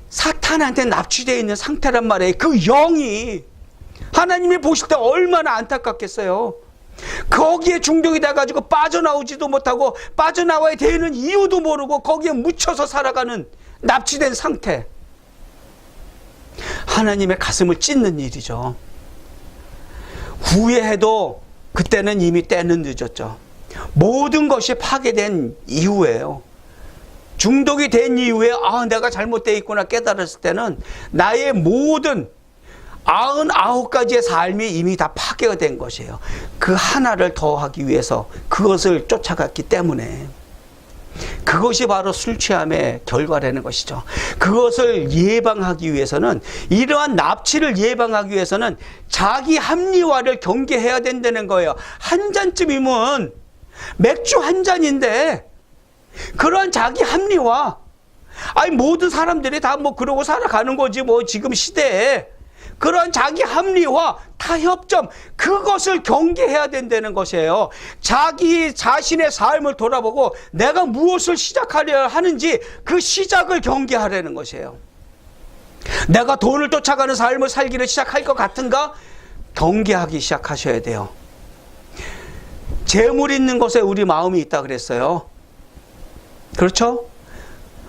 사탄한테 납치되어 있는 상태란 말이에요. 그 영이 하나님이 보실 때 얼마나 안타깝겠어요. 거기에 중독이 돼가지고 빠져나오지도 못하고 빠져나와야 되는 이유도 모르고 거기에 묻혀서 살아가는 납치된 상태. 하나님의 가슴을 찢는 일이죠. 후회해도 그때는 이미 때는 늦었죠. 모든 것이 파괴된 이후에요. 중독이 된 이후에 내가 잘못되어 있구나 깨달았을 때는 나의 모든 99가지의 삶이 이미 다 파괴가 된 것이에요. 그 하나를 더하기 위해서 그것을 쫓아갔기 때문에. 그것이 바로 술 취함의 결과라는 것이죠. 그것을 예방하기 위해서는, 이러한 납치를 예방하기 위해서는 자기 합리화를 경계해야 된다는 거예요. 한 잔쯤이면 맥주 한 잔인데 그런 자기 합리화, 모든 사람들이 다 그러고 살아가는 거지 지금 시대에. 그런 자기 합리화, 타협점, 그것을 경계해야 된다는 것이에요. 자기 자신의 삶을 돌아보고 내가 무엇을 시작하려 하는지 그 시작을 경계하라는 것이에요. 내가 돈을 쫓아가는 삶을 살기를 시작할 것 같은가? 경계하기 시작하셔야 돼요. 재물 있는 것에 우리 마음이 있다 그랬어요. 그렇죠?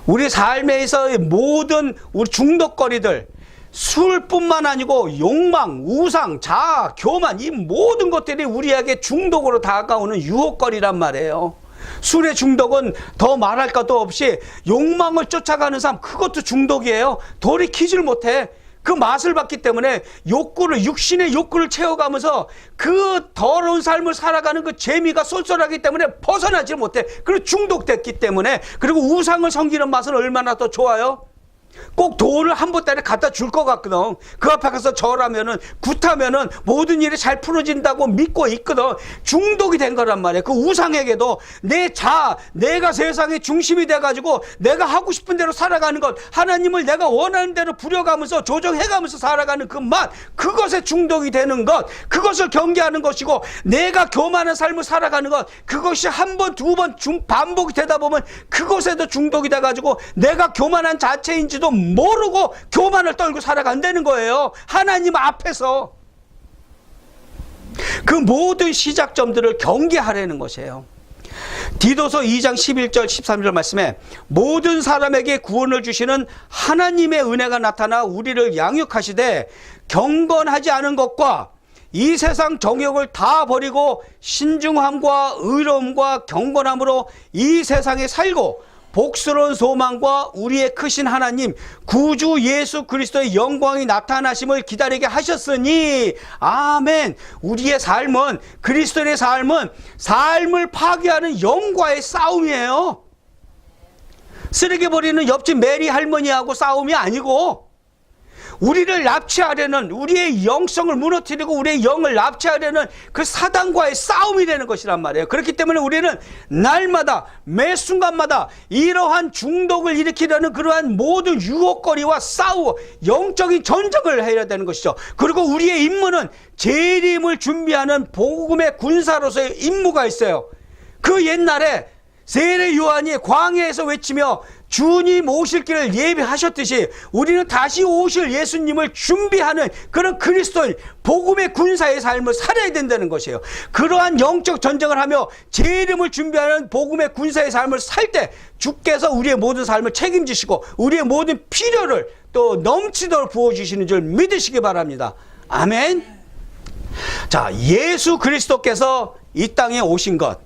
우리 삶에서 모든 우리 중독거리들, 술뿐만 아니고 욕망, 우상, 자아, 교만, 이 모든 것들이 우리에게 중독으로 다가오는 유혹거리란 말이에요. 술의 중독은 더 말할 것도 없이 욕망을 쫓아가는 삶, 그것도 중독이에요. 돌이키질 못해. 그 맛을 봤기 때문에 육신의 욕구를 채워가면서 그 더러운 삶을 살아가는 그 재미가 쏠쏠하기 때문에 벗어나지 못해. 그리고 중독됐기 때문에. 그리고 우상을 섬기는 맛은 얼마나 더 좋아요? 꼭 돈을 한 보따리 갖다 줄 것 같거든. 그 앞에 가서 절하면은, 굿하면은 모든 일이 잘 풀어진다고 믿고 있거든. 중독이 된 거란 말이야. 그 우상에게도 내 자아, 내가 세상의 중심이 돼가지고 내가 하고 싶은 대로 살아가는 것, 하나님을 내가 원하는 대로 부려가면서 조정해가면서 살아가는 그 맛, 그것에 중독이 되는 것, 그것을 경계하는 것이고, 내가 교만한 삶을 살아가는 것, 그것이 한 번, 두 번 반복이 되다 보면 그것에도 중독이 돼가지고 내가 교만한 자체인지도 모르고 교만을 떨고 살아간다는 거예요. 하나님 앞에서. 그 모든 시작점들을 경계하라는 것이에요. 디도서 2장 11절 13절 말씀에 모든 사람에게 구원을 주시는 하나님의 은혜가 나타나 우리를 양육하시되 경건하지 않은 것과 이 세상 정욕을 다 버리고 신중함과 의로움과 경건함으로 이 세상에 살고 복스러운 소망과 우리의 크신 하나님 구주 예수 그리스도의 영광이 나타나심을 기다리게 하셨으니 아멘. 우리의 삶은, 그리스도의 삶은 삶을 파괴하는 영과의 싸움이에요. 쓰레기 버리는 옆집 메리 할머니하고 싸움이 아니고 우리를 납치하려는, 우리의 영성을 무너뜨리고 우리의 영을 납치하려는 그 사단과의 싸움이 되는 것이란 말이에요. 그렇기 때문에 우리는 날마다 매 순간마다 이러한 중독을 일으키려는 그러한 모든 유혹거리와 싸우고 영적인 전쟁을 해야 되는 것이죠. 그리고 우리의 임무는 재림을 준비하는 복음의 군사로서의 임무가 있어요. 그 옛날에 세례 요한이 광야에서 외치며 주님 오실 길을 예비하셨듯이 우리는 다시 오실 예수님을 준비하는 그런 그리스도인 복음의 군사의 삶을 살아야 된다는 것이에요. 그러한 영적 전쟁을 하며 재림을 준비하는 복음의 군사의 삶을 살 때 주께서 우리의 모든 삶을 책임지시고 우리의 모든 필요를 또 넘치도록 부어주시는 줄 믿으시기 바랍니다. 아멘. 자, 예수 그리스도께서 이 땅에 오신 것,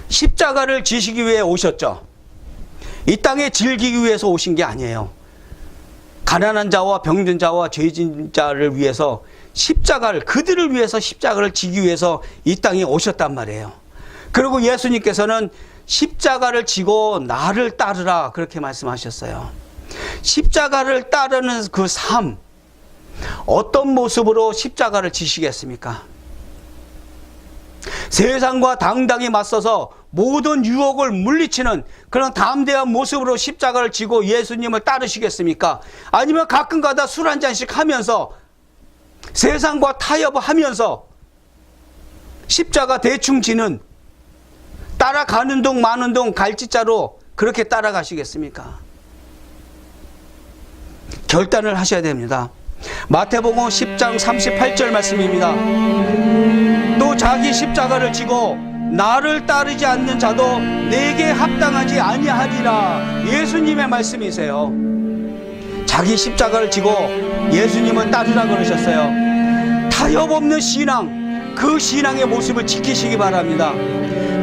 십자가를 지시기 위해 오셨죠. 이 땅에 즐기기 위해서 오신 게 아니에요. 가난한 자와 병든 자와 죄진 자를 위해서 십자가를, 그들을 위해서 십자가를 지기 위해서 이 땅에 오셨단 말이에요. 그리고 예수님께서는 십자가를 지고 나를 따르라 그렇게 말씀하셨어요. 십자가를 따르는 그 삶, 어떤 모습으로 십자가를 지시겠습니까? 세상과 당당히 맞서서 모든 유혹을 물리치는 그런 담대한 모습으로 십자가를 지고 예수님을 따르시겠습니까? 아니면 가끔가다 술 한 잔씩 하면서 세상과 타협하면서 십자가 대충 지는, 따라가는 동 마는 동 갈짓자로 그렇게 따라가시겠습니까? 결단을 하셔야 됩니다. 마태복음 10장 38절 말씀입니다. 또 자기 십자가를 지고 나를 따르지 않는 자도 내게 합당하지 아니하리라. 예수님의 말씀이세요. 자기 십자가를 지고 예수님을 따르라 그러셨어요. 타협 없는 신앙, 그 신앙의 모습을 지키시기 바랍니다.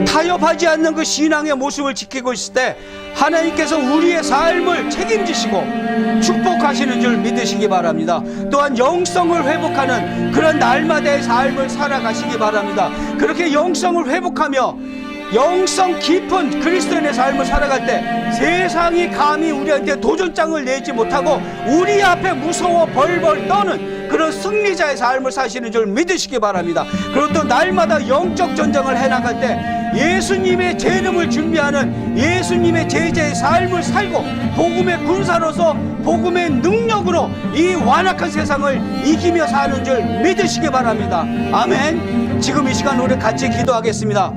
타협하지 않는 그 신앙의 모습을 지키고 있을 때 하나님께서 우리의 삶을 책임지시고 축복하시는 줄 믿으시기 바랍니다. 또한 영성을 회복하는 그런 날마다의 삶을 살아가시기 바랍니다. 그렇게 영성을 회복하며 영성 깊은 그리스도인의 삶을 살아갈 때 세상이 감히 우리한테 도전장을 내지 못하고 우리 앞에 무서워 벌벌 떠는 그런 승리자의 삶을 사시는 줄 믿으시기 바랍니다. 그리고 또 날마다 영적 전쟁을 해나갈 때 예수님의 재림을 준비하는 예수님의 제자의 삶을 살고 복음의 군사로서 복음의 능력으로 이 완악한 세상을 이기며 사는 줄 믿으시기 바랍니다. 아멘. 지금 이 시간 우리 같이 기도하겠습니다.